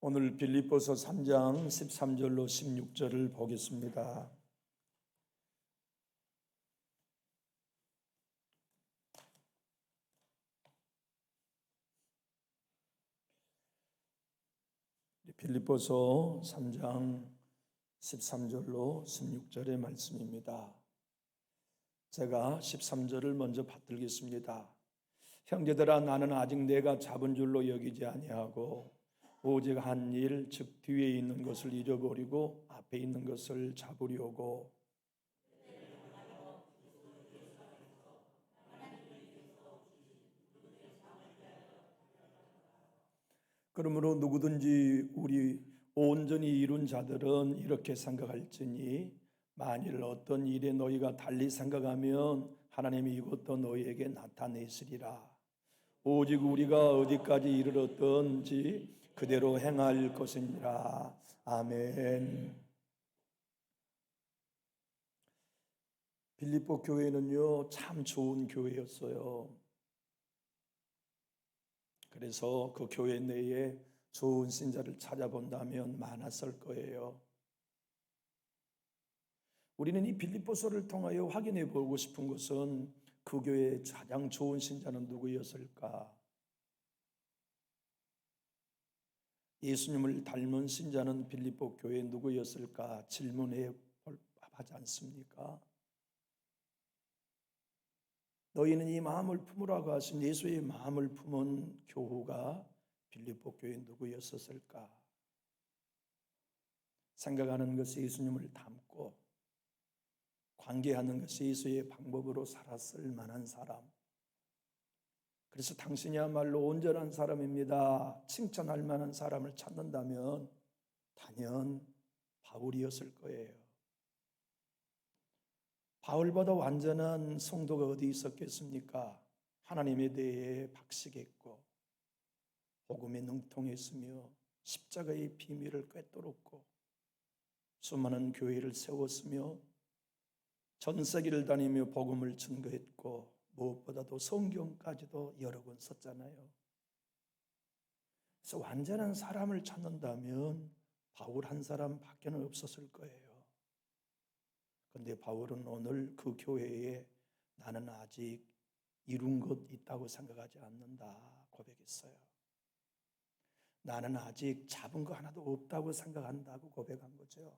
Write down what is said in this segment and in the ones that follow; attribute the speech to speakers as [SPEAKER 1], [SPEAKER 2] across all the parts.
[SPEAKER 1] 오늘 빌립보서 3장 13절로 16절을 보겠습니다. 빌립보서 3장 13절로 16절의 말씀입니다. 제가 13절을 먼저 받들겠습니다. 형제들아, 나는 아직 내가 잡은 줄로 여기지 아니하고 오직 한 일, 즉 뒤에 있는 것을 잊어버리고 앞에 있는 것을 잡으려고 그러므로 누구든지 우리 온전히 이룬 자들은 이렇게 생각할지니 만일 어떤 일에 너희가 달리 생각하면 하나님이 이것도 너희에게 나타내시리라. 오직 우리가 어디까지 이르렀던지 그대로 행할 것이니라. 아멘. 빌립보 교회는요, 참 좋은 교회였어요. 그래서 그 교회 내에 좋은 신자를 찾아본다면 많았을 거예요. 우리는 이 빌립보서를 통하여 확인해 보고 싶은 것은 그 교회의 가장 좋은 신자는 누구였을까? 예수님을 닮은 신자는 빌립보 교회에 누구였을까? 질문해 볼 하지 않습니까? 너희는 이 마음을 품으라고 하신 예수의 마음을 품은 교우가 빌립보 교회에 누구였었을까? 생각하는 것이 예수님을 닮고 관계하는 것이 예수의 방법으로 살았을 만한 사람. 그래서 당신이야말로 온전한 사람입니다. 칭찬할 만한 사람을 찾는다면 단연 바울이었을 거예요. 바울보다 완전한 성도가 어디 있었겠습니까? 하나님에 대해 박식했고 복음에 능통했으며 십자가의 비밀을 꿰뚫었고 수많은 교회를 세웠으며 전 세계를 다니며 복음을 증거했고 무엇보다도 성경까지도 여러 권 썼잖아요. 그래서 완전한 사람을 찾는다면 바울 한 사람밖에는 없었을 거예요. 그런데 바울은 오늘 그 교회에 나는 아직 이룬 것 있다고 생각하지 않는다 고백했어요. 나는 아직 잡은 거 하나도 없다고 생각한다고 고백한 거죠.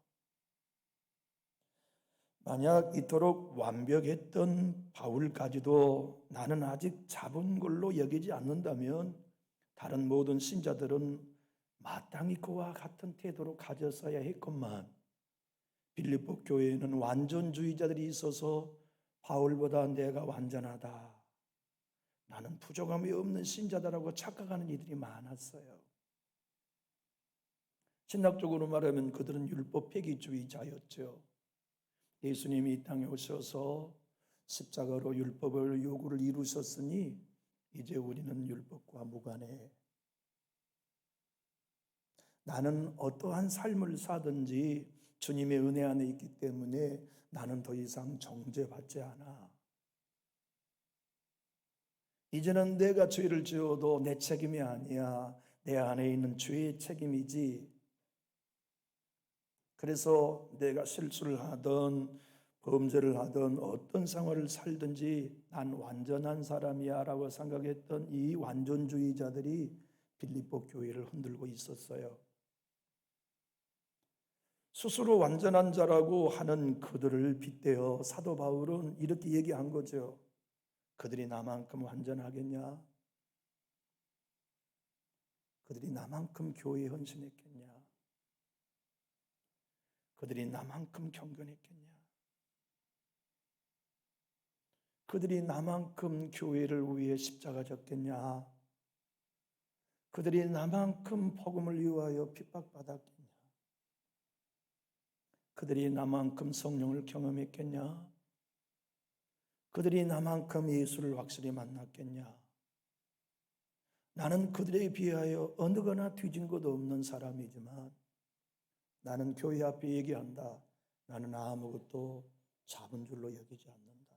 [SPEAKER 1] 만약 이토록 완벽했던 바울까지도 나는 아직 잡은 걸로 여기지 않는다면 다른 모든 신자들은 마땅히 그와 같은 태도로 가졌어야 했건만 빌립보 교회에는 완전주의자들이 있어서 바울보다 내가 완전하다, 나는 부족함이 없는 신자다라고 착각하는 이들이 많았어요. 신학적으로 말하면 그들은 율법 폐기주의자였죠. 예수님이 이 땅에 오셔서 십자가로 율법을 요구를 이루셨으니 이제 우리는 율법과 무관해. 나는 어떠한 삶을 사든지 주님의 은혜 안에 있기 때문에 나는 더 이상 정죄받지 않아. 이제는 내가 죄를 지어도 내 책임이 아니야. 내 안에 있는 죄의 책임이지. 그래서 내가 실수를 하든 범죄를 하든 어떤 생활을 살든지 난 완전한 사람이야 라고 생각했던 이 완전주의자들이 빌립보 교회를 흔들고 있었어요. 스스로 완전한 자라고 하는 그들을 빗대어 사도 바울은 이렇게 얘기한 거죠. 그들이 나만큼 완전하겠냐? 그들이 나만큼 교회에 헌신했겠냐? 그들이 나만큼 경건했겠냐? 그들이 나만큼 교회를 위해 십자가 졌겠냐? 그들이 나만큼 복음을 위하여 핍박받았겠냐? 그들이 나만큼 성령을 경험했겠냐? 그들이 나만큼 예수를 확실히 만났겠냐? 나는 그들에 비하여 어느 거나 뒤진 것도 없는 사람이지만 나는 교회 앞에 얘기한다. 나는 아무것도 잡은 줄로 여기지 않는다.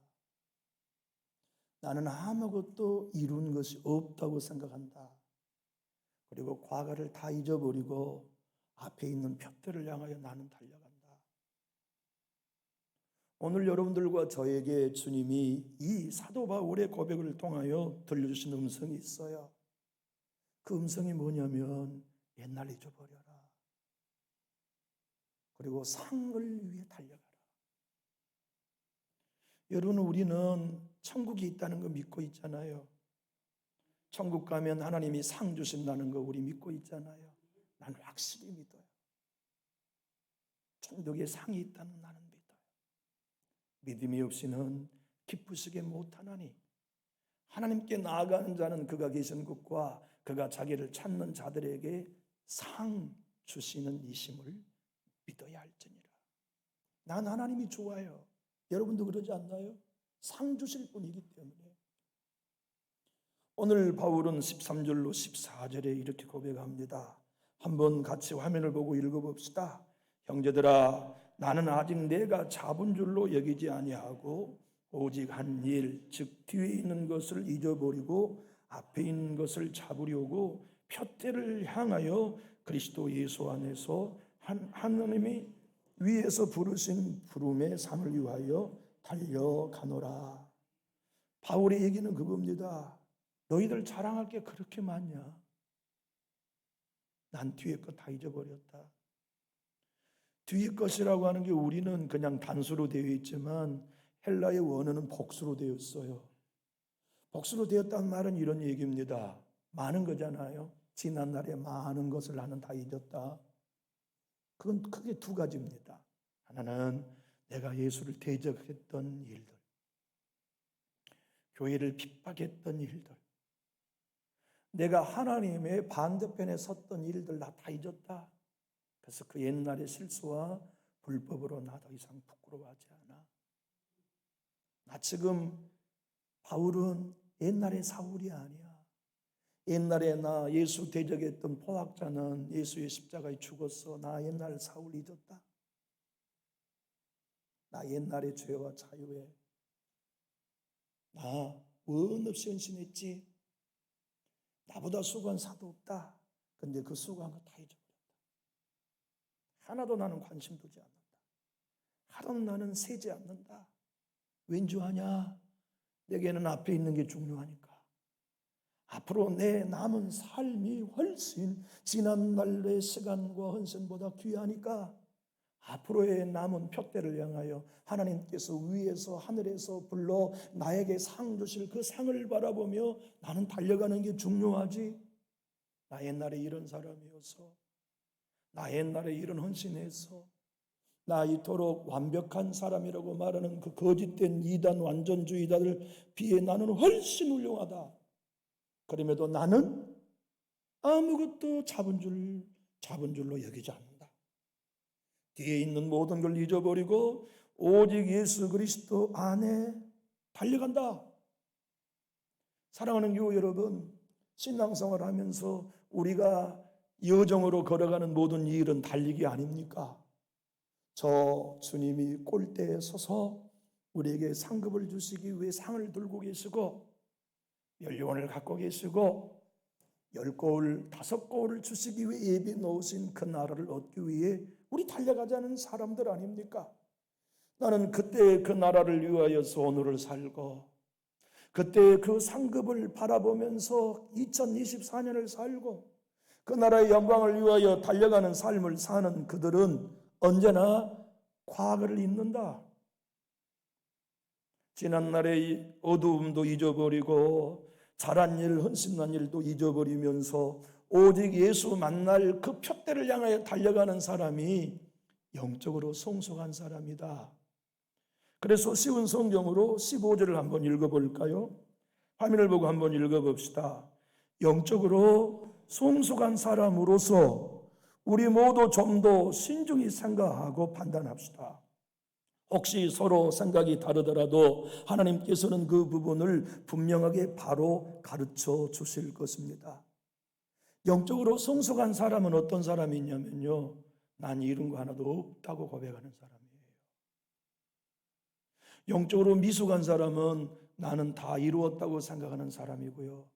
[SPEAKER 1] 나는 아무것도 이룬 것이 없다고 생각한다. 그리고 과거를 다 잊어버리고 앞에 있는 표대를 향하여 나는 달려간다. 오늘 여러분들과 저에게 주님이 이 사도 바울의 고백을 통하여 들려주신 음성이 있어요. 그 음성이 뭐냐면 옛날 잊어버려라. 그리고 상을 위해 달려가라. 여러분, 우리는 천국이 있다는 거 믿고 있잖아요. 천국 가면 하나님이 상 주신다는 거 우리 믿고 있잖아요. 난 확실히 믿어요. 천국에 상이 있다는 나는 믿어요. 믿음이 없이는 기쁘시게 못하나니 하나님께 나아가는 자는 그가 계신 곳과 그가 자기를 찾는 자들에게 상 주시는 이심을 믿어야 할지니라. 난 하나님이 좋아요. 여러분도 그러지 않나요? 상 주실 분이기 때문에. 오늘 바울은 13절로 14절에 이렇게 고백합니다. 한번 같이 화면을 보고 읽어봅시다. 형제들아, 나는 아직 내가 잡은 줄로 여기지 아니하고 오직 한 일, 즉 뒤에 있는 것을 잊어버리고 앞에 있는 것을 잡으려고 표대를 향하여 그리스도 예수 안에서 하나님이 위에서 부르신 부름의 상을 위하여 달려가노라. 바울의 얘기는 그겁니다. 너희들 자랑할 게 그렇게 많냐? 난 뒤에 거 다 잊어버렸다. 뒤에 것이라고 하는 게 우리는 그냥 단수로 되어 있지만 헬라의 원어는 복수로 되어 있어요. 복수로 되었다는 말은 이런 얘기입니다. 많은 거잖아요. 지난 날에 많은 것을 나는 다 잊었다. 그건 크게 두 가지입니다. 하나는 내가 예수를 대적했던 일들, 교회를 핍박했던 일들, 내가 하나님의 반대편에 섰던 일들 나 다 잊었다. 그래서 그 옛날의 실수와 불법으로 나 더 이상 부끄러워하지 않아. 나 지금 바울은 옛날의 사울이 아니야. 옛날에 나 예수 대적했던 포학자는 예수의 십자가에 죽었어. 나 옛날 사울 잊었다. 나 옛날의 죄와 자유에 나 원 없이 헌신했지. 나보다 수고한 사도 없다. 근데 그 수고한 거 다 잊어버렸다. 하나도 나는 관심 두지 않는다. 하나도 나는 세지 않는다. 왠지 아냐? 내게는 앞에 있는 게 중요하니까. 앞으로 내 남은 삶이 훨씬 지난 날의 시간과 헌신보다 귀하니까 앞으로의 남은 표대를 향하여 하나님께서 위에서 하늘에서 불러 나에게 상 주실 그 상을 바라보며 나는 달려가는 게 중요하지. 나 옛날에 이런 사람이어서, 나 옛날에 이런 헌신해서, 나 이토록 완벽한 사람이라고 말하는 그 거짓된 이단 완전주의자들 비해 나는 훨씬 훌륭하다. 그럼에도 나는 아무것도 잡은 줄로 여기지 않는다. 뒤에 있는 모든 걸 잊어버리고 오직 예수 그리스도 안에 달려간다. 사랑하는 교우 여러분, 신앙생활 하면서 우리가 여정으로 걸어가는 모든 일은 달리기 아닙니까? 저 주님이 꼴대에 서서 우리에게 상급을 주시기 위해 상을 들고 계시고 연료원을 갖고 계시고 10거울, 5거울을 주시기 위해 예비 놓으신 그 나라를 얻기 위해 우리 달려가자는 사람들 아닙니까? 나는 그때 그 나라를 위하여서 오늘을 살고 그때 그 상급을 바라보면서 2024년을 살고 그 나라의 영광을 위하여 달려가는 삶을 사는 그들은 언제나 과거를 잊는다. 지난날의 어두움도 잊어버리고 잘한 일, 헌신한 일도 잊어버리면서 오직 예수 만날 그 표대를 향하여 달려가는 사람이 영적으로 성숙한 사람이다. 그래서 쉬운 성경으로 15절을 한번 읽어볼까요? 화면을 보고 한번 읽어봅시다. 영적으로 성숙한 사람으로서 우리 모두 좀 더 신중히 생각하고 판단합시다. 혹시 서로 생각이 다르더라도 하나님께서는 그 부분을 분명하게 바로 가르쳐 주실 것입니다. 영적으로 성숙한 사람은 어떤 사람이냐면요, 난 이룬 거 하나도 없다고 고백하는 사람이에요. 영적으로 미숙한 사람은 나는 다 이루었다고 생각하는 사람이고요.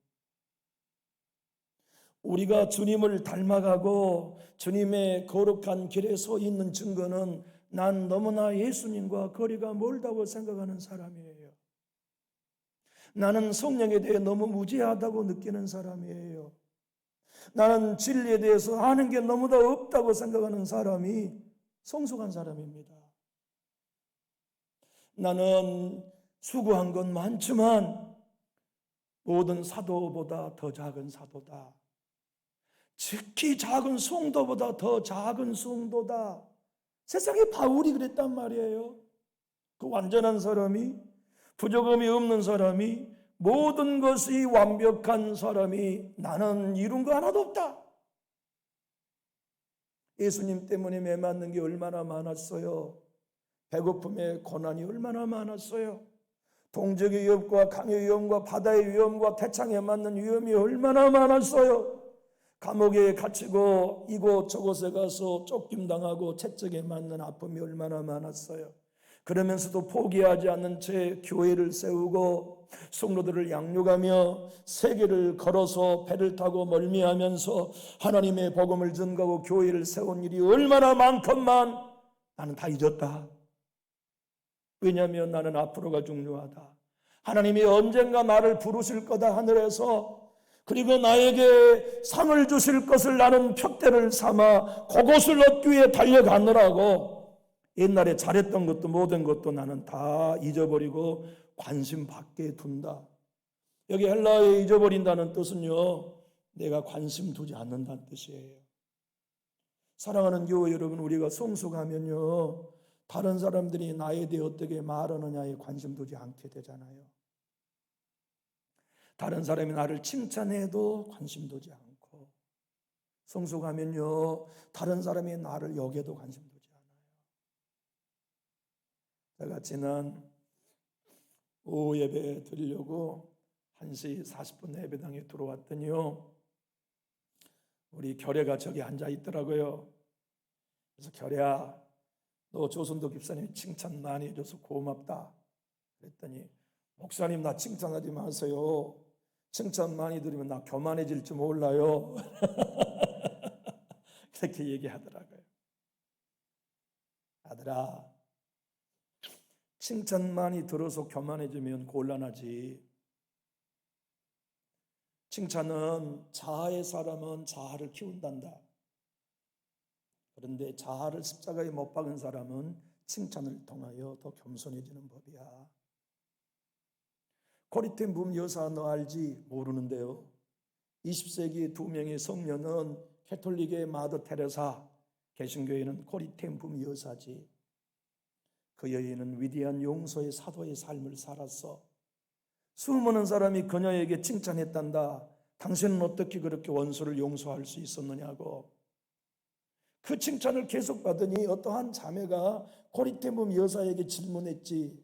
[SPEAKER 1] 우리가 주님을 닮아가고 주님의 거룩한 길에 서 있는 증거는 난 너무나 예수님과 거리가 멀다고 생각하는 사람이에요. 나는 성령에 대해 너무 무지하다고 느끼는 사람이에요. 나는 진리에 대해서 아는 게 너무나 없다고 생각하는 사람이 성숙한 사람입니다. 나는 수고한 건 많지만 모든 사도보다 더 작은 사도다. 특히 작은 성도보다 더 작은 성도다. 세상에 바울이 그랬단 말이에요. 그 완전한 사람이, 부족함이 없는 사람이, 모든 것이 완벽한 사람이 나는 이룬 거 하나도 없다. 예수님 때문에 매맞는 게 얼마나 많았어요. 배고픔의 고난이 얼마나 많았어요. 동적의 위협과 강의 위험과 바다의 위험과 태창에 맞는 위험이 얼마나 많았어요. 감옥에 갇히고 이곳저곳에 가서 쫓김당하고 채찍에 맞는 아픔이 얼마나 많았어요. 그러면서도 포기하지 않는 채 교회를 세우고 성도들을 양육하며 세계를 걸어서 배를 타고 멀미하면서 하나님의 복음을 전가하고 교회를 세운 일이 얼마나 많건만 나는 다 잊었다. 왜냐하면 나는 앞으로가 중요하다. 하나님이 언젠가 나를 부르실 거다 하늘에서. 그리고 나에게 상을 주실 것을 나는 푯대를 삼아 그것을 얻기 위해 달려가느라고 옛날에 잘했던 것도 모든 것도 나는 다 잊어버리고 관심 밖에 둔다. 여기 헬라어에 잊어버린다는 뜻은요, 내가 관심 두지 않는다는 뜻이에요. 사랑하는 교회 여러분, 우리가 성숙하면요, 다른 사람들이 나에 대해 어떻게 말하느냐에 관심 두지 않게 되잖아요. 다른 사람이 나를 칭찬해도 관심 두지 않고, 성숙하면요, 다른 사람이 나를 여겨도 관심 두지 않아요. 제가 지난 오후 예배 드리려고 1시 40분 예배당에 들어왔더니요, 우리 결애가 저기 앉아 있더라고요. 그래서 결애야, 너 조선도 집사님이 칭찬 많이 해줘서 고맙다. 그랬더니 목사님 나 칭찬하지 마세요. 칭찬 많이 들으면 나 교만해질지 몰라요. 그렇게 얘기하더라고요. 아들아, 칭찬 많이 들어서 교만해지면 곤란하지. 칭찬은 자아의 사람은 자아를 키운단다. 그런데 자아를 십자가에 못 박은 사람은 칭찬을 통하여 더 겸손해지는 법이야. 코리텐 붐 여사 너 알지? 모르는데요. 20세기 두 명의 성녀는 캐톨릭의 마더 테레사, 개신교회는 코리텐 붐 여사지. 그 여인은 위대한 용서의 사도의 삶을 살았어. 수많은 사람이 그녀에게 칭찬했단다. 당신은 어떻게 그렇게 원수를 용서할 수 있었느냐고. 그 칭찬을 계속 받으니 어떠한 자매가 코리텐 붐 여사에게 질문했지.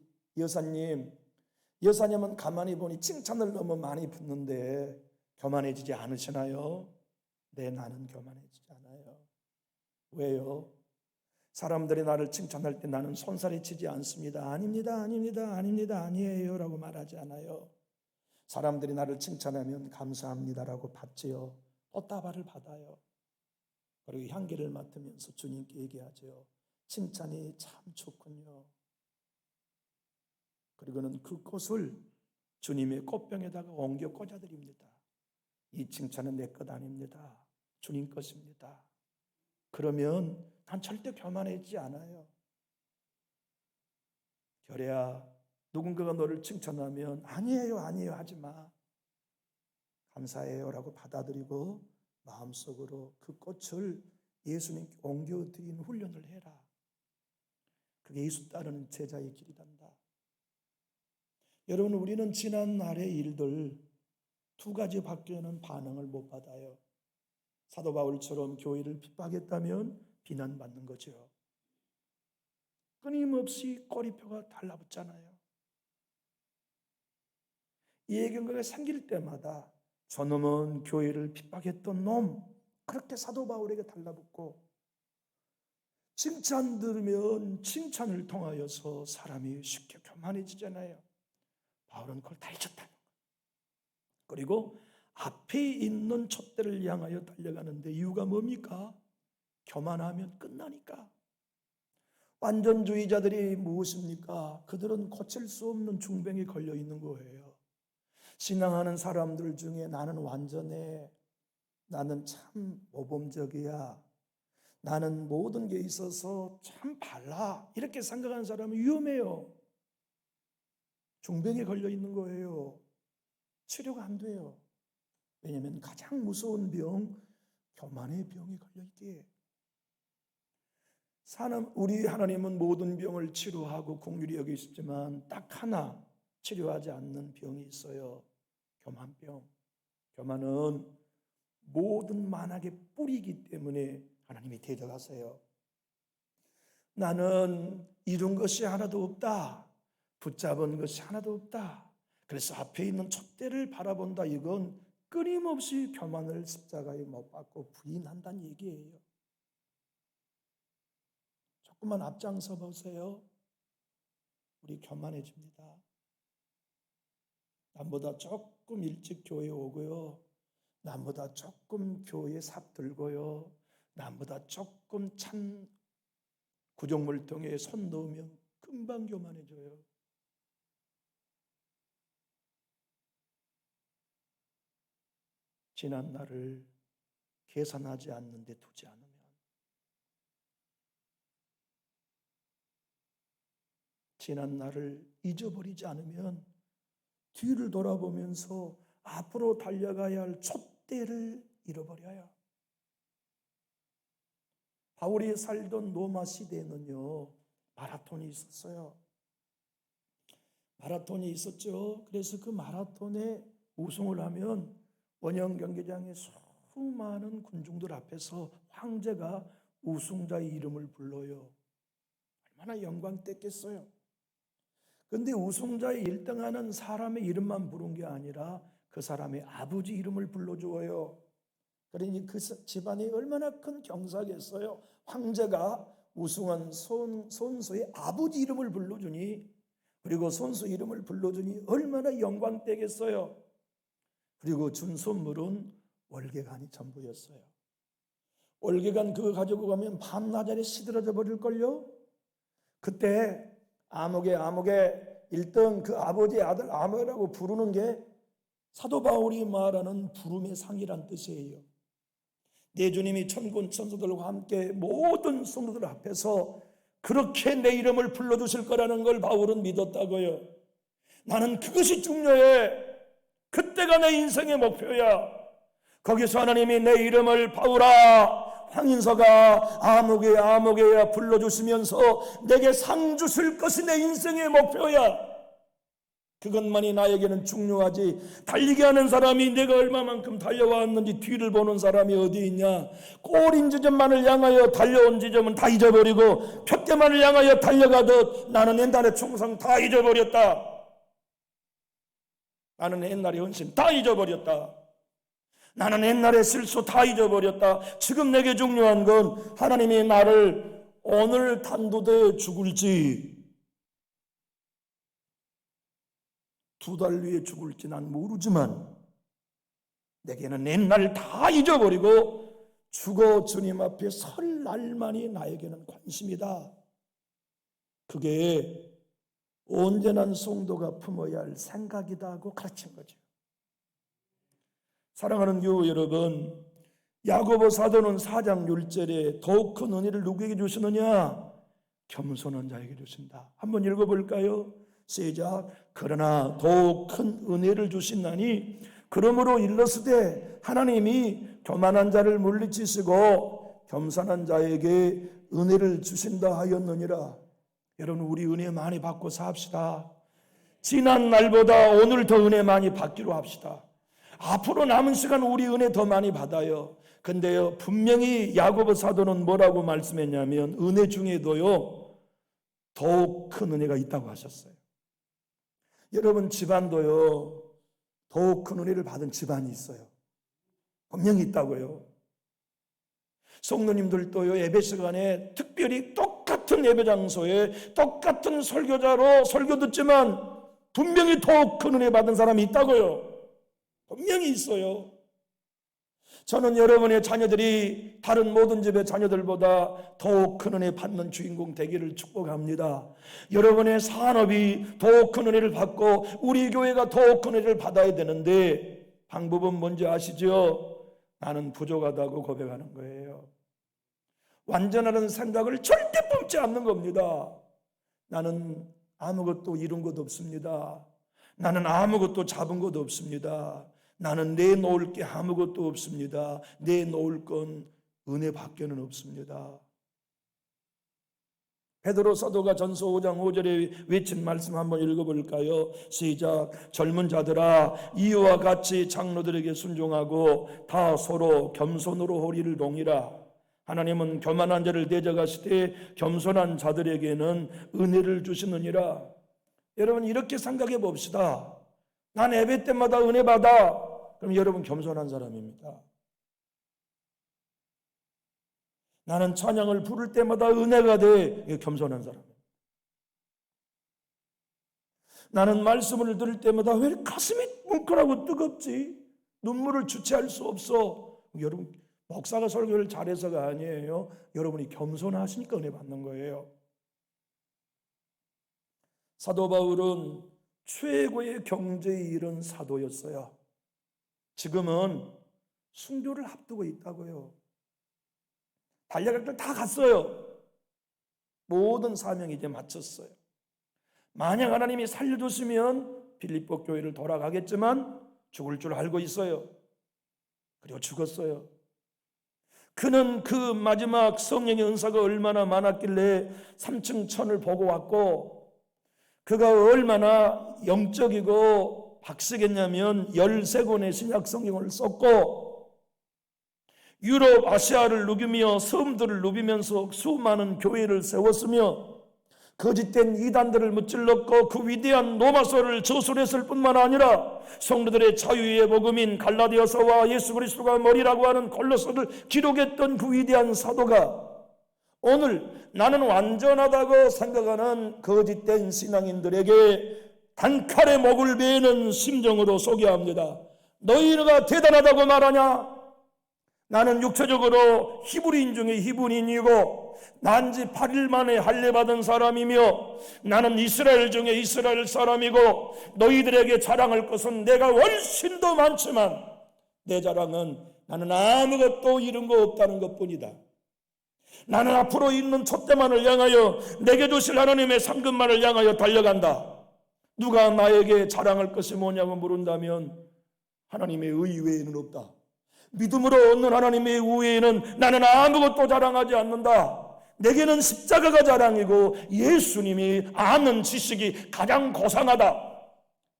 [SPEAKER 1] 여사님은 가만히 보니 칭찬을 너무 많이 받는데 교만해지지 않으시나요? 네, 나는 교만해지지 않아요. 왜요? 사람들이 나를 칭찬할 때 나는 손살이 치지 않습니다. 아닙니다, 아닙니다, 아닙니다, 아니에요 라고 말하지 않아요. 사람들이 나를 칭찬하면 감사합니다라고 받지요. 꽃다발을 받아요. 그리고 향기를 맡으면서 주님께 얘기하죠. 칭찬이 참 좋군요. 그리고는 그 꽃을 주님의 꽃병에다가 옮겨 꽂아드립니다. 이 칭찬은 내 것 아닙니다. 주님 것입니다. 그러면 난 절대 교만해지지 않아요. 결애야, 누군가가 너를 칭찬하면 아니에요, 아니에요 하지 마. 감사해요 라고 받아들이고 마음속으로 그 꽃을 예수님께 옮겨드리는 훈련을 해라. 그게 예수 따르는 제자의 길이란다. 여러분, 우리는 지난 날의 일들 두 가지 밖에는 반응을 못 받아요. 사도 바울처럼 교회를 핍박했다면 비난받는 거죠. 끊임없이 꼬리표가 달라붙잖아요. 이해경과가 생길 때마다 저놈은 교회를 핍박했던 놈, 그렇게 사도 바울에게 달라붙고, 칭찬 들으면 칭찬을 통하여서 사람이 쉽게 교만해지잖아요. 바울은 그걸 다 잊었다는 거예요. 그리고 앞에 있는 촛대를 향하여 달려가는데 이유가 뭡니까? 교만하면 끝나니까. 완전주의자들이 무엇입니까? 그들은 고칠 수 없는 중병에 걸려 있는 거예요. 신앙하는 사람들 중에 나는 완전해, 나는 참 모범적이야, 나는 모든 게 있어서 참 발라, 이렇게 생각하는 사람은 위험해요. 중병에 걸려 있는 거예요. 치료가 안 돼요. 왜냐하면 가장 무서운 병, 교만의 병에 걸려 있기에. 우리 하나님은 모든 병을 치료하고 긍휼히 여기시지만 딱 하나 치료하지 않는 병이 있어요. 교만병. 교만은 모든 만악의 뿌리이기 때문에 하나님이 대적하세요. 나는 이룬 것이 하나도 없다, 붙잡은 것이 하나도 없다, 그래서 앞에 있는 촛대를 바라본다. 이건 끊임없이 교만을 십자가에 못 박고 부인한다는 얘기예요. 조금만 앞장서 보세요. 우리 교만해집니다. 남보다 조금 일찍 교회에 오고요, 남보다 조금 교회에 삽들고요, 남보다 조금 찬 구정물통에 손 넣으면 금방 교만해져요. 지난 날을 계산하지 않는데 두지 않으면, 지난 날을 잊어버리지 않으면 뒤를 돌아보면서 앞으로 달려가야 할 촛대를 잃어버려요. 바울이 살던 로마 시대에는요, 마라톤이 있었어요. 마라톤이 있었죠. 그래서 그 마라톤에 우승을 하면 원형 경기장의 수많은 군중들 앞에서 황제가 우승자의 이름을 불러요. 얼마나 영광됐겠어요. 그런데 우승자의 1등하는 사람의 이름만 부른 게 아니라 그 사람의 아버지 이름을 불러주어요. 그러니 그 집안이 얼마나 큰 경사겠어요. 황제가 우승한 선수의 아버지 이름을 불러주니, 그리고 선수 이름을 불러주니 얼마나 영광되겠어요. 그리고 준 선물은 월계관이 전부였어요. 월계관 그거 가지고 가면 밤낮에 시들어져 버릴걸요. 그때 아무개 1등 그 아버지의 아들 아무개라고 부르는 게 사도 바울이 말하는 부름의 상이란 뜻이에요. 내 주님이 천군 천사들과 함께 모든 성도들 앞에서 그렇게 내 이름을 불러주실 거라는 걸 바울은 믿었다고요. 나는 그것이 중요해. 그때가 내 인생의 목표야. 거기서 하나님이 내 이름을 바울아, 황인서가 아무개야 불러주시면서 내게 상 주실 것이 내 인생의 목표야. 그것만이 나에게는 중요하지. 달리게 하는 사람이 내가 얼마만큼 달려왔는지 뒤를 보는 사람이 어디 있냐. 골인 지점만을 향하여 달려온 지점은 다 잊어버리고 푯대만을 향하여 달려가듯 나는 옛날의 충성 다 잊어버렸다. 나는 옛날의 헌신 다 잊어버렸다. 나는 옛날의 실수 다 잊어버렸다. 지금 내게 중요한 건 하나님이 나를 오늘 단두대에 죽을지 2달 뒤에 죽을지 난 모르지만 내게는 옛날 다 잊어버리고 죽어 주님 앞에 설 날만이 나에게는 관심이다. 그게 온전한 성도가 품어야 할 생각이다 하고 가르친 거죠. 사랑하는 교우 여러분, 야고보 사도는 4장 6절에 더욱 큰 은혜를 누구에게 주시느냐? 겸손한 자에게 주신다. 한번 읽어볼까요? 시작. 그러나 더욱 큰 은혜를 주신다니 그러므로 일러스되 하나님이 교만한 자를 물리치시고 겸손한 자에게 은혜를 주신다 하였느니라. 여러분, 우리 은혜 많이 받고 삽시다. 지난 날보다 오늘 더 은혜 많이 받기로 합시다. 앞으로 남은 시간 우리 은혜 더 많이 받아요. 근데요, 분명히 야고보 사도는 뭐라고 말씀했냐면 은혜 중에도요 더욱 큰 은혜가 있다고 하셨어요. 여러분, 집안도요 더욱 큰 은혜를 받은 집안이 있어요. 분명히 있다고요. 성도님들도요 예배 시간에 특별히 똑같은 예배 장소에 똑같은 설교자로 설교 듣지만 분명히 더욱 큰 은혜 받은 사람이 있다고요. 분명히 있어요. 저는 여러분의 자녀들이 다른 모든 집의 자녀들보다 더욱 큰 은혜 받는 주인공 되기를 축복합니다. 여러분의 산업이 더욱 큰 은혜를 받고 우리 교회가 더욱 큰 은혜를 받아야 되는데 방법은 뭔지 아시죠? 나는 부족하다고 고백하는 거예요. 완전하는 생각을 절대 품지 않는 겁니다. 나는 아무것도 이룬 것 없습니다. 나는 아무것도 잡은 것 없습니다. 나는 내놓을 게 아무것도 없습니다. 내놓을 건 은혜밖에는 없습니다. 베드로 사도가 전서 5장 5절에 외친 말씀 한번 읽어볼까요? 시작. 젊은 자들아 이와 같이 장로들에게 순종하고 다 서로 겸손으로 호리를 동이라. 하나님은 교만한 자를 대적하시되 겸손한 자들에게는 은혜를 주시느니라. 여러분 이렇게 생각해 봅시다. 난 예배 때마다 은혜 받아. 그럼 여러분 겸손한 사람입니다. 나는 찬양을 부를 때마다 은혜가 돼. 겸손한 사람입니다. 나는 말씀을 들을 때마다 왜 가슴이 뭉클하고 뜨겁지? 눈물을 주체할 수 없어. 여러분 목사가 설교를 잘해서가 아니에요. 여러분이 겸손하시니까 은혜 받는 거예요. 사도 바울은 최고의 경제에 이른 사도였어요. 지금은 순교를 앞두고 있다고요. 달려갈 길 다 갔어요. 모든 사명이 이제 마쳤어요. 만약 하나님이 살려줬으면 빌립보 교회를 돌아가겠지만 죽을 줄 알고 있어요. 그리고 죽었어요. 그는 그 마지막 성령의 은사가 얼마나 많았길래 3층 천을 보고 왔고 그가 얼마나 영적이고 박식했냐면 13권의 신약 성경을 썼고 유럽, 아시아를 누비며 섬들을 누비면서 수많은 교회를 세웠으며 거짓된 이단들을 무찔렀고 그 위대한 로마서를 저술했을 뿐만 아니라 성도들의 자유의 복음인 갈라디아서와 예수 그리스도가 머리라고 하는 골로새를 기록했던 그 위대한 사도가 오늘 나는 완전하다고 생각하는 거짓된 신앙인들에게 단칼에 목을 베는 심정으로 소개합니다. 너희가 대단하다고 말하냐? 나는 육체적으로 히브리인 중에 히브리인이고 난지 8일 만에 할례받은 사람이며 나는 이스라엘 중에 이스라엘 사람이고 너희들에게 자랑할 것은 내가 훨씬 더 많지만 내 자랑은 나는 아무것도 이룬 거 없다는 것뿐이다. 나는 앞으로 있는 촛대만을 향하여 내게 주실 하나님의 상급만을 향하여 달려간다. 누가 나에게 자랑할 것이 뭐냐고 물은다면 하나님의 의 외에는 없다. 믿음으로 얻는 하나님의 우애에는 나는 아무것도 자랑하지 않는다. 내게는 십자가가 자랑이고 예수님이 아는 지식이 가장 고상하다.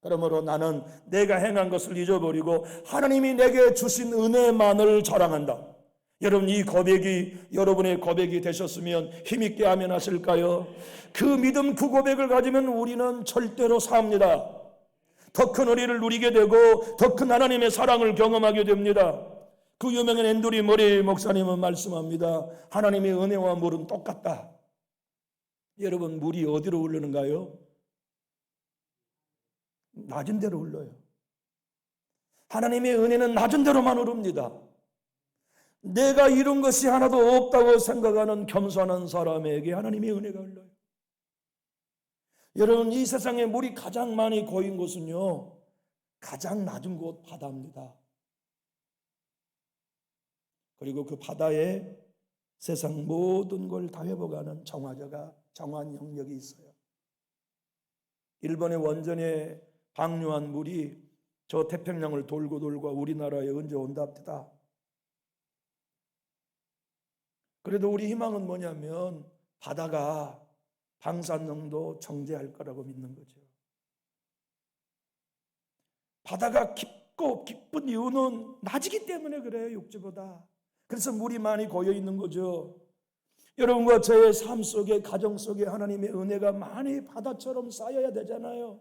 [SPEAKER 1] 그러므로 나는 내가 행한 것을 잊어버리고 하나님이 내게 주신 은혜만을 자랑한다. 여러분 이 고백이 여러분의 고백이 되셨으면 힘있게 아멘 하실까요? 그 믿음 그 고백을 가지면 우리는 절대로 삽니다. 더 큰 은혜를 누리게 되고 더 큰 하나님의 사랑을 경험하게 됩니다. 그 유명한 앤드류 머레이 목사님은 말씀합니다. 하나님의 은혜와 물은 똑같다. 여러분 물이 어디로 흐르는가요? 낮은 데로 흘러요. 하나님의 은혜는 낮은 데로만 흐릅니다. 내가 이룬 것이 하나도 없다고 생각하는 겸손한 사람에게 하나님의 은혜가 흘러요. 여러분 이 세상에 물이 가장 많이 고인 곳은요 가장 낮은 곳 바다입니다. 그리고 그 바다에 세상 모든 걸 다 회복하는 정화 영역이 있어요. 일본의 원전에 방류한 물이 저 태평양을 돌고 우리나라에 언제 온답니다. 그래도 우리 희망은 뭐냐면 바다가 방사능도 정제할 거라고 믿는 거죠. 바다가 깊고 깊은 이유는 낮이기 때문에 그래요. 육지보다. 그래서 물이 많이 고여 있는 거죠. 여러분과 저의 삶 속에 가정 속에 하나님의 은혜가 많이 바다처럼 쌓여야 되잖아요.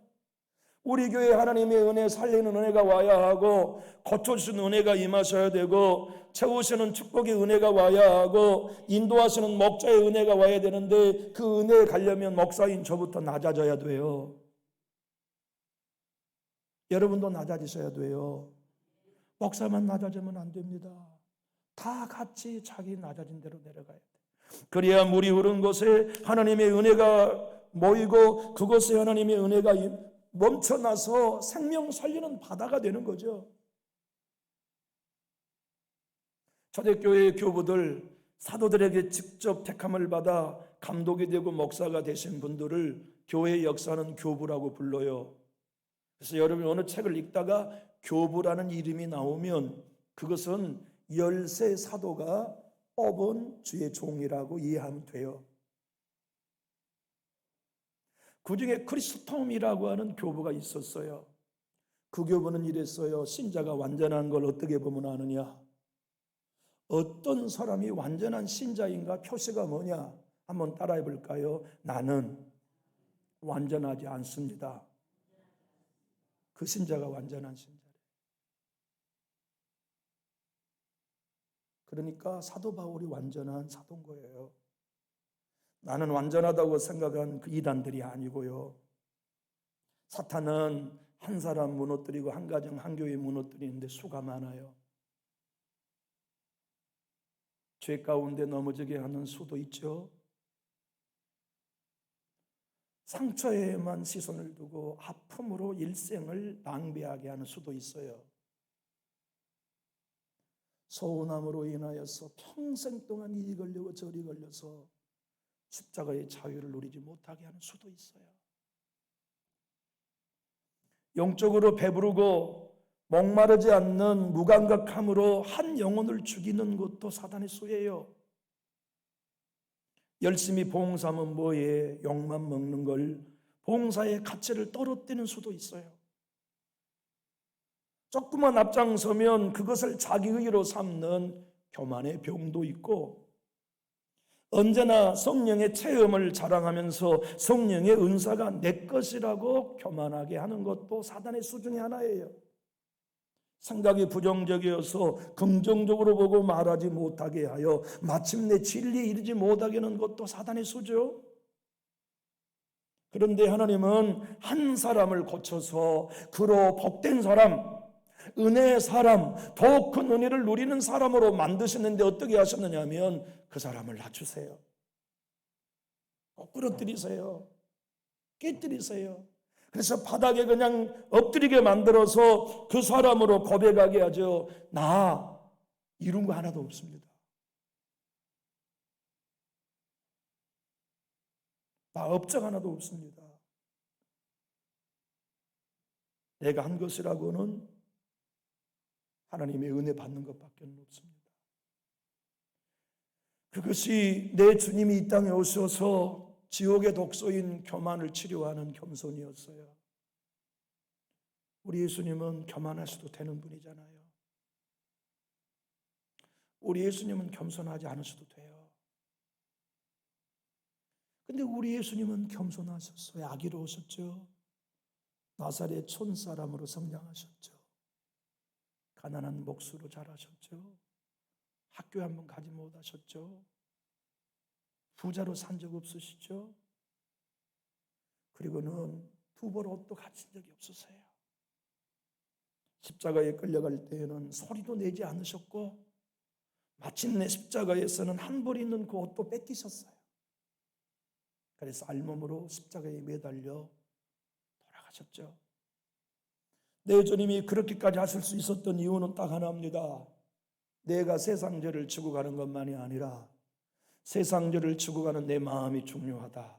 [SPEAKER 1] 우리 교회에 하나님의 은혜 살리는 은혜가 와야 하고 고쳐주시는 은혜가 임하셔야 되고 채우시는 축복의 은혜가 와야 하고 인도하시는 목자의 은혜가 와야 되는데 그 은혜에 가려면 목사인 저부터 낮아져야 돼요. 여러분도 낮아지셔야 돼요. 목사만 낮아지면 안 됩니다. 다 같이 자기 낮아진 대로 내려가야 돼. 그래야 물이 흐른 곳에 하나님의 은혜가 모이고 그곳에 하나님의 은혜가 멈춰나서 생명 살리는 바다가 되는 거죠. 초대교회의 교부들, 사도들에게 직접 택함을 받아 감독이 되고 목사가 되신 분들을 교회의 역사는 교부라고 불러요. 그래서 여러분 어느 책을 읽다가 교부라는 이름이 나오면 그것은 13 사도가 뽑은 주의 종이라고 이해하면 돼요. 그 중에 크리스톰이라고 하는 교부가 있었어요. 그 교부는 이랬어요. 신자가 완전한 걸 어떻게 보면 아느냐? 어떤 사람이 완전한 신자인가 표시가 뭐냐? 한번 따라해 볼까요? 나는 완전하지 않습니다. 그 신자가 완전한 신자래요. 그러니까 사도 바울이 완전한 사도인 거예요. 나는 완전하다고 생각한 그 이단들이 아니고요. 사탄은 한 사람 무너뜨리고 한 가정 한 교회 무너뜨리는데 수가 많아요. 죄 가운데 넘어지게 하는 수도 있죠. 상처에만 시선을 두고 아픔으로 일생을 낭비하게 하는 수도 있어요. 서운함으로 인하여서 평생 동안 이리 걸리고 저리 걸려서 십자가의 자유를 누리지 못하게 하는 수도 있어요. 영적으로 배부르고 목마르지 않는 무감각함으로 한 영혼을 죽이는 것도 사단의 수예요. 열심히 봉사하면 뭐해? 욕만 먹는 걸 봉사의 가치를 떨어뜨리는 수도 있어요. 조금만 앞장서면 그것을 자기의로 삼는 교만의 병도 있고, 언제나 성령의 체험을 자랑하면서 성령의 은사가 내 것이라고 교만하게 하는 것도 사단의 수 중에 하나예요. 생각이 부정적이어서 긍정적으로 보고 말하지 못하게 하여 마침내 진리에 이르지 못하게 하는 것도 사단의 수죠. 그런데 하나님은 한 사람을 고쳐서 그로 복된 사람, 은혜의 사람, 더 큰 은혜를 누리는 사람으로 만드셨는데 어떻게 하셨느냐 하면 그 사람을 낮추세요. 부러뜨리세요. 깨뜨리세요. 그래서 바닥에 그냥 엎드리게 만들어서 그 사람으로 고백하게 하죠. 나 이룬 거 하나도 없습니다. 나 업적 하나도 없습니다. 내가 한 것이라고는 하나님의 은혜 받는 것밖에 없습니다. 그것이 내 주님이 이 땅에 오셔서 지옥의 독소인 교만을 치료하는 겸손이었어요. 우리 예수님은 교만하셔도 되는 분이잖아요. 우리 예수님은 겸손하지 않으셔도 돼요. 근데 우리 예수님은 겸손하셨어요. 아기로우셨죠. 나사렛 촌사람으로 성장하셨죠. 가난한 목수로 자라셨죠. 학교 한 번 가지 못하셨죠. 부자로 산 적 없으시죠? 그리고는 두 벌 옷도 가진 적이 없으세요. 십자가에 끌려갈 때에는 소리도 내지 않으셨고 마침내 십자가에서는 한 벌 있는 그 옷도 뺏기셨어요. 그래서 알몸으로 십자가에 매달려 돌아가셨죠. 내 주님이 그렇게까지 하실 수 있었던 이유는 딱 하나입니다. 내가 세상 죄를 지고 가는 것만이 아니라 세상 죄를 지고 가는 내 마음이 중요하다.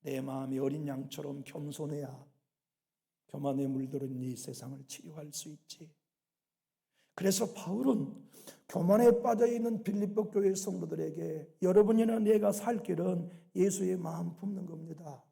[SPEAKER 1] 내 마음이 어린 양처럼 겸손해야 교만에 물들은 이 세상을 치유할 수 있지. 그래서 바울은 교만에 빠져있는 빌립보 교회 성도들에게 여러분이나 내가 살 길은 예수의 마음 품는 겁니다.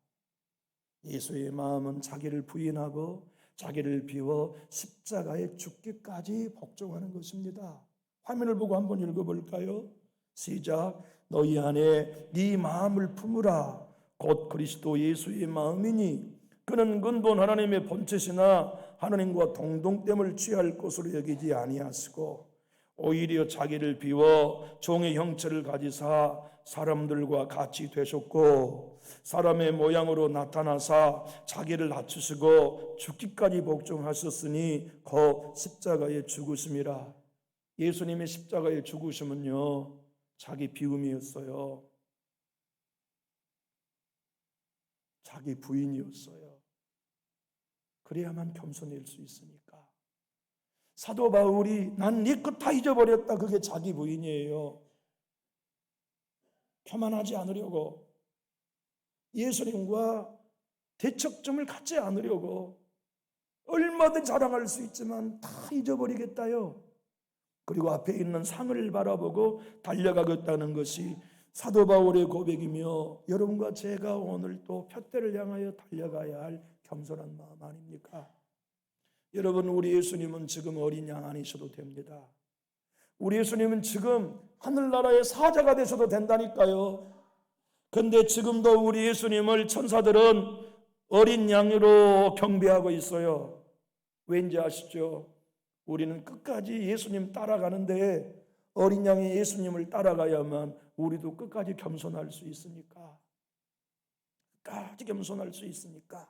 [SPEAKER 1] 예수의 마음은 자기를 부인하고 자기를 비워 십자가에 죽기까지 복종하는 것입니다. 화면을 보고 한번 읽어볼까요? 시작. 너희 안에 네 마음을 품으라. 곧 그리스도 예수의 마음이니 그는 근본 하나님의 본체시나 하나님과 동등됨을 취할 것으로 여기지 아니하시고 오히려 자기를 비워 종의 형체를 가지사 사람들과 같이 되셨고 사람의 모양으로 나타나사 자기를 낮추시고 죽기까지 복종하셨으니 곧 십자가에 죽으심이라. 예수님의 십자가에 죽으심은요, 자기 비움이었어요. 자기 부인이었어요. 그래야만 겸손할 수 있으니까. 사도 바울이 난 네 것 다 잊어버렸다. 그게 자기 부인이에요. 교만하지 않으려고, 예수님과 대척점을 갖지 않으려고 얼마든 자랑할 수 있지만 다 잊어버리겠다요. 그리고 앞에 있는 상을 바라보고 달려가겠다는 것이 사도 바울의 고백이며 여러분과 제가 오늘 또 푯대를 향하여 달려가야 할 겸손한 마음 아닙니까? 여러분, 우리 예수님은 지금 어린 양 아니셔도 됩니다. 우리 예수님은 지금 하늘나라의 사자가 되셔도 된다니까요. 그런데 지금도 우리 예수님을 천사들은 어린 양으로 경배하고 있어요. 왠지 아시죠? 우리는 끝까지 예수님 따라가는데 어린 양이 예수님을 따라가야만 우리도 끝까지 겸손할 수 있으니까. 끝까지 겸손할 수 있으니까.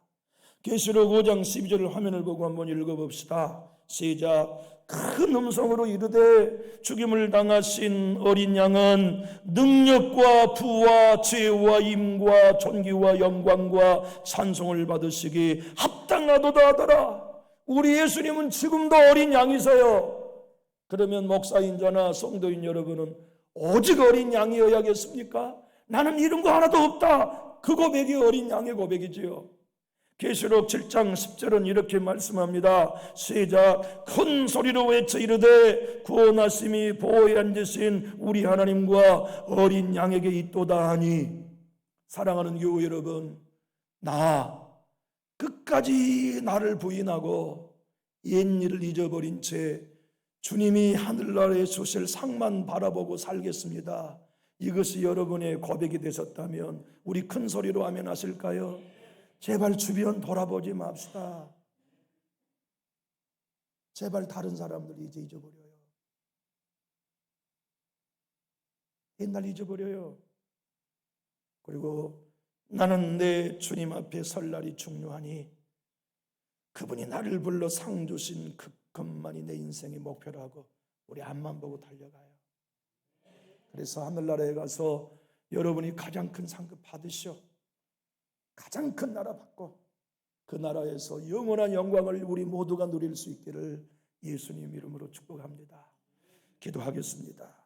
[SPEAKER 1] 계시록 5장 12절 화면을 보고 한번 읽어봅시다. 시작. 큰 음성으로 이르되 죽임을 당하신 어린 양은 능력과 부와 지혜와 힘과 존귀와 영광과 찬송을 받으시기 합당하도다 하더라. 우리 예수님은 지금도 어린 양이세요. 그러면 목사인 저나 성도인 여러분은 오직 어린 양이어야겠습니까? 나는 이런 거 하나도 없다. 그 고백이 어린 양의 고백이지요. 계시록 7장 10절은 이렇게 말씀합니다. 시작. 큰 소리로 외쳐 이르되 구원하심이 보호에 앉으신 우리 하나님과 어린 양에게 있도다 하니. 사랑하는 교우 여러분, 나 끝까지 나를 부인하고 옛일을 잊어버린 채 주님이 하늘나라에 주실 상만 바라보고 살겠습니다. 이것이 여러분의 고백이 되셨다면 우리 큰 소리로 아멘 하실까요? 제발 주변 돌아보지 맙시다. 제발 다른 사람들 이제 잊어버려요. 옛날 잊어버려요. 그리고 나는 내 주님 앞에 설 날이 중요하니 그분이 나를 불러 상 주신 그것만이 내 인생의 목표라고 우리 앞만 보고 달려가요. 그래서 하늘나라에 가서 여러분이 가장 큰 상급 받으시오. 가장 큰 나라 받고 그 나라에서 영원한 영광을 우리 모두가 누릴 수 있기를 예수님 이름으로 축복합니다. 기도하겠습니다.